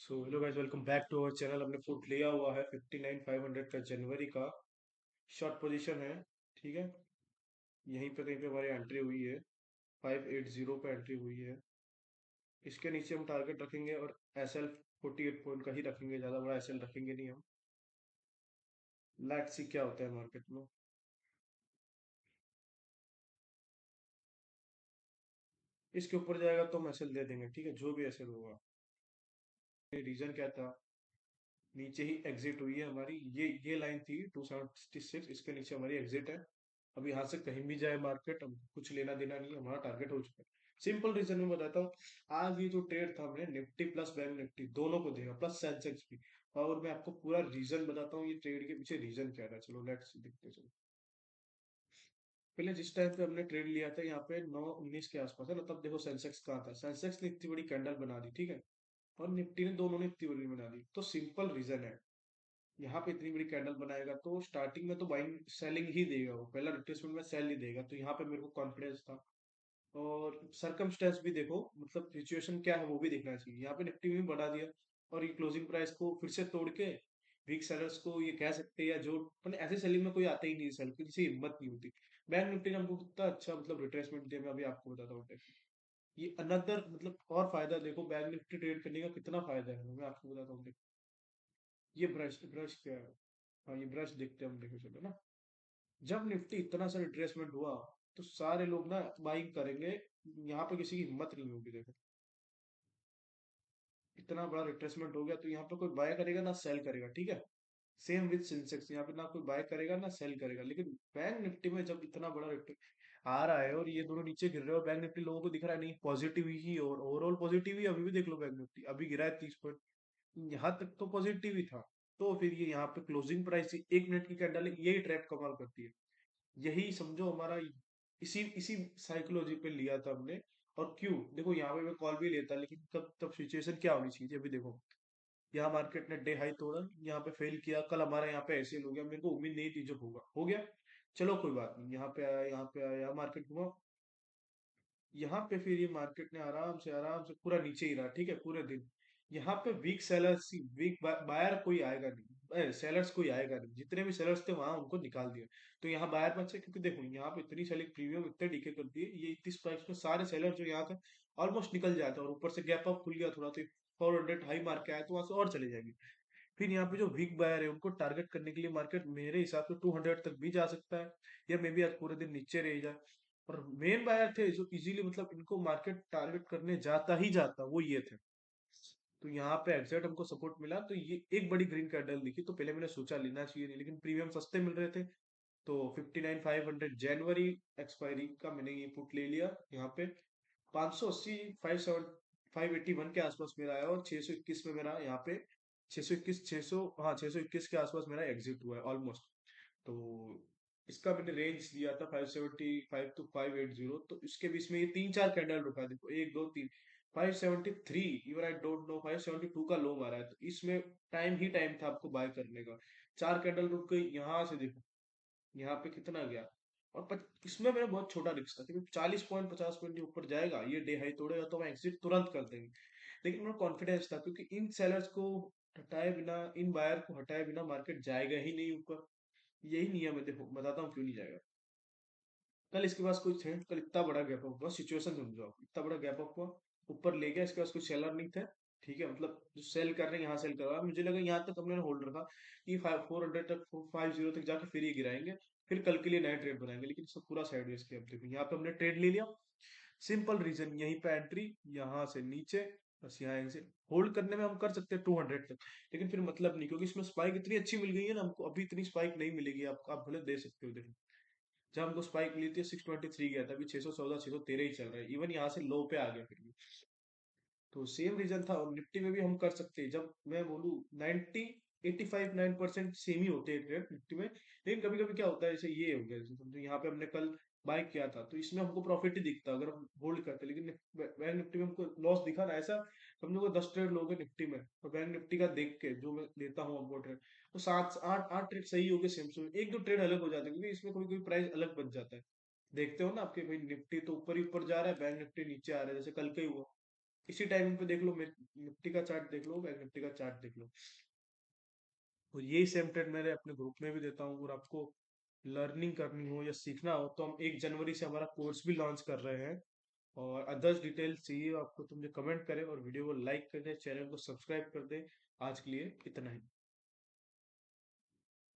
So hello guys, welcome back to our channel. हमने फुट लिया हुआ है 59,500 का जनवरी का शॉर्ट पोजीशन है। ठीक है, यहीं पे कहीं पे हमारी एंट्री हुई है। 580 पे एंट्री हुई है। इसके नीचे हम टारगेट रखेंगे और एस एल 48 पॉइंट का ही रखेंगे, ज़्यादा बड़ा एस एल रखेंगे नहीं हम। लेट्स सी क्या होता है मार्केट में। इसके ऊपर जाएगा तो हम एस एल दे देंगे, ठीक है, जो भी एस एल होगा। रीजन क्या था, नीचे ही एग्जिट हुई है हमारी। ये लाइन थी 276, इसके नीचे हमारी एग्जिट है। अब यहाँ से कहीं भी जाए मार्केट, अब कुछ लेना देना नहीं है, हमारा टारगेट हो चुका है। सिंपल रीजन मैं बताता हूँ। आज ये जो ट्रेड था, हमने निफ्टी प्लस बैंक निफ्टी दोनों को देगा, प्लस सेंसेक्स भी। और मैं आपको पूरा रीजन बताता हूँ, ये ट्रेड के पीछे रीजन क्या था। चलो लेट्स देखते चलो। पहले जिस टाइम पे हमने ट्रेड लिया था, यहाँ पे 9:19 के आसपास है ना, तब देखो सेंसेक्स कहाँ था। सेंसेक्स ने इतनी बड़ी कैंडल बना दी, ठीक है, और निफ्टी ने, दोनों ने इतनी बड़ी बना दी। तो सिंपल रीजन है, यहाँ पे इतनी बड़ी कैंडल बनाएगा तो स्टार्टिंग में तो बाइंग सेलिंग ही देगा, वो पहला रिट्रेसमेंट में सेल ही देगा। तो यहाँ पे मेरे को कॉन्फिडेंस था। और सरकमस्टेंस भी देखो, मतलब सिचुएशन क्या है वो भी देखना चाहिए। यहाँ पे निफ्टी में भी बढ़ा दिया, और ये क्लोजिंग प्राइस को फिर से तोड़ के वीक सेलर्स को ये कह सकते हैं, या जो मतलब ऐसे सेलिंग में कोई आता ही नहीं, सेल की किसी हिम्मत नहीं होती। बैंक निफ्टी ने हमको कितना अच्छा मतलब रिट्रेसमेंट दिया, मैं अभी आपको बताता हूँ। ये अनदर मतलब और फायदा देखो, बैंक निफ्टी ट्रेड करने का कितना फायदा है, मैं आपको बताता हूँ। ये ब्रश ब्रश क्या है। हाँ, ये ब्रश देखते हैं हम, देखो चलो ना। जब निफ्टी इतना सा रिट्रेसमेंट हुआ, तो सारे लोग ना बाइंग करेंगे। यहाँ पे किसी की हिम्मत नहीं होगी। देखो इतना बड़ा रिट्रेसमेंट हो गया, तो यहाँ पे कोई बाय करेगा ना सेल करेगा, ठीक है। सेम विद सेंसेक्स, यहाँ पे ना कोई बाय करेगा ना सेल करेगा। लेकिन बैंक निफ्टी में जब इतना बड़ा रिट्रेस आ रहा है और ये दोनों नीचे गिर रहे हो, बैंक निफ्टी लोगों को दिख रहा है नहीं पॉजिटिव ही, और ओवरऑल पॉजिटिव ही। अभी भी देख लो, बैंक निफ्टी अभी गिरा है 30 पॉइंट, यहाँ तक तो पॉजिटिव ही था। तो फिर ये यहाँ पे क्लोजिंग प्राइस 1 मिनट की कैंडल है, यही ट्रैप कमाल करती है। यही समझो हमारा, इसी इसी साइकोलॉजी पे लिया था हमने। और क्यों, देखो यहाँ पे मैं कॉल भी लेता, लेकिन तब तब सिचुएशन क्या होनी चाहिए थी। अभी देखो, यहाँ मार्केट ने डे हाई तोड़ा, यहाँ पे फेल किया, कल हमारा यहाँ पे ऐसे हो गया। मेरे को उम्मीद नहीं थी जब होगा, हो गया। चलो कोई बात नहीं, यहाँ पे आया, यहाँ पे आया, मार्केट हुआ। यहाँ पे फिर ये मार्केट ने आराम से पूरा नीचे ही रहा, ठीक है, पूरे दिन। यहाँ पे वीक सेलर्स, वीक बायर कोई आएगा नहीं, सेलर्स कोई आएगा नहीं। जितने भी सेलर्स थे वहां उनको निकाल दिया। तो यहाँ बायर बचे, क्योंकि देखो यहाँ पे इतनी सेलिंग प्रीमियम इतने डीके कर दिए, ये 30 प्राइस में सारे सेलर जो यहाँ थे ऑलमोस्ट निकल जाते हैं। और ऊपर से गैप अप खुल गया थोड़ा, तो 400 हाई मार के आए, तो वहां से और चले जाएंगे। फिर यहाँ पे जो वीक बायर है उनको टारगेट करने के लिए मार्केट मेरे हिसाब से 200 तक भी जा सकता है, या मे बी आज पूरे दिन नीचे रह जाए। और मेन बायर थे जो इजीली मतलब इनको मार्केट टारगेट करने जाता ही जाता, वो ये थे। तो यहाँ पे एग्जैक्ट हमको सपोर्ट मिला, तो ये एक बड़ी ग्रीन कैंडल दिखी, तो पहले मैंने सोचा लेना चाहिए नहीं, लेकिन प्रीमियम सस्ते मिल रहे थे। तो 59,500 जनवरी एक्सपायरी का मैंने ये पुट ले लिया। यहाँ पे 580, 581 के आसपास मेरा आया, और 621 में मेरा यहाँ पे 621, 600, हाँ 621 के आसपास मेरा एग्जिट हुआ है ऑलमोस्ट। तो इसका मैंने रेंज दिया था 575 to 580, तो इसके बीच में ये तीन चार कैंडल रुका, देखो 1 2 3, 573, इवन आई डोंट नो 572 का लो मारा है। तो इसमें टाइम ही टाइम था आपको बाय करने का। चार कैंडल रुक गई, यहाँ से देखो यहाँ पे कितना गया। और इसमें मेरा बहुत छोटा रिस्क था, क्योंकि 40 पॉइंट 50 पॉइंट के ऊपर जाएगा, ये डे हाई तोड़ेगा, तो मैं एग्जिट तुरंत कर देंगे। लेकिन मेरा कॉन्फिडेंस था, क्योंकि इन सेलर्स को हटाए बिना, इन बायर को हटाए बिना मार्केट जाएगा ही नहीं ऊपर। यही नियम है, देखो बताता हूँ क्यों नहीं जाएगा। कल इसके पास कुछ थे, कल इतना बड़ा गैप अप हुआ, सिचुएशन समझो आप, इतना बड़ा गैप अप हुआ, ऊपर ले गया, इसके पास कुछ सेलर नहीं थे। ठीक है, मतलब जो सेल कर रहे हैं यहाँ सेल कर रहा है, मुझे लगा यहाँ तक हमने होल्ड रखा कि 400 तक, 50 तक जाके फिर ये गिराएंगे, फिर कल के लिए नया ट्रेड बनाएंगे। लेकिन इसका पूरा साइडवेज किया। अब देखो यहाँ पे हमने ट्रेड ले लिया। सिंपल रीजन, यहीं पे एंट्री, यहाँ से नीचे, बस यहाँ से होल्ड करने में हम कर सकते हैं 200 तक। लेकिन फिर मतलब नहीं, क्योंकि इसमें स्पाइक इतनी अच्छी मिल गई है ना हमको, अभी इतनी स्पाइक नहीं मिलेगी आपको, आप भले दे सकते हो। देखो जब हमको स्पाइक मिली थी 623 गया था, अभी 614 613 ही चल रहा है, इवन यहाँ से लो पे आ गया फिर भी। तो सेम रीजन था, और निफ्टी में भी हम कर सकते हैं। जब मैं बोलूँ 90 85 9% सेम ही होते हैं ट्रेड निफ्टी में। लेकिन कभी कभी क्या होता है, जैसे ये हो गया, जैसे समझो यहाँ पे हमने कल बाय किया था, तो इसमें हमको प्रॉफिट ही दिखता अगर हम होल्ड करते। लेकिन बैंक निफ्टी में हमको लॉस दिखा ना, ऐसा समझो को 10 ट्रेड लोगे निफ्टी में, तो बैंक निफ्टी का देख के जो मैं लेता हूँ हमको ट्रेड, तो 7 8 8 ट्रेड सही हो गए सेम सेम, एक दो ट्रेड अलग हो जाते हैं, क्योंकि इसमें कोई कोई प्राइस अलग बन जाता है। देखते हो ना आपके भाई, निफ्टी तो ऊपर ही ऊपर जा रहा है, बैंक निफ्टी नीचे आ रहा है, जैसे कल का ही हुआ। इसी टाइमिंग पे देख लो, निफ्टी का चार्ट देख लो, बैंक निफ्टी का चार्ट देख लो। और यही सेम ट्रेड मेरे अपने ग्रुप में भी देता हूँ। और आपको लर्निंग करनी हो या सीखना हो तो हम 1 जनवरी से हमारा कोर्स भी लॉन्च कर रहे हैं। और अदर्स डिटेल्स चाहिए आपको तो मुझे कमेंट करें, और वीडियो को लाइक कर दे, चैनल को सब्सक्राइब कर दे। आज के लिए इतना ही।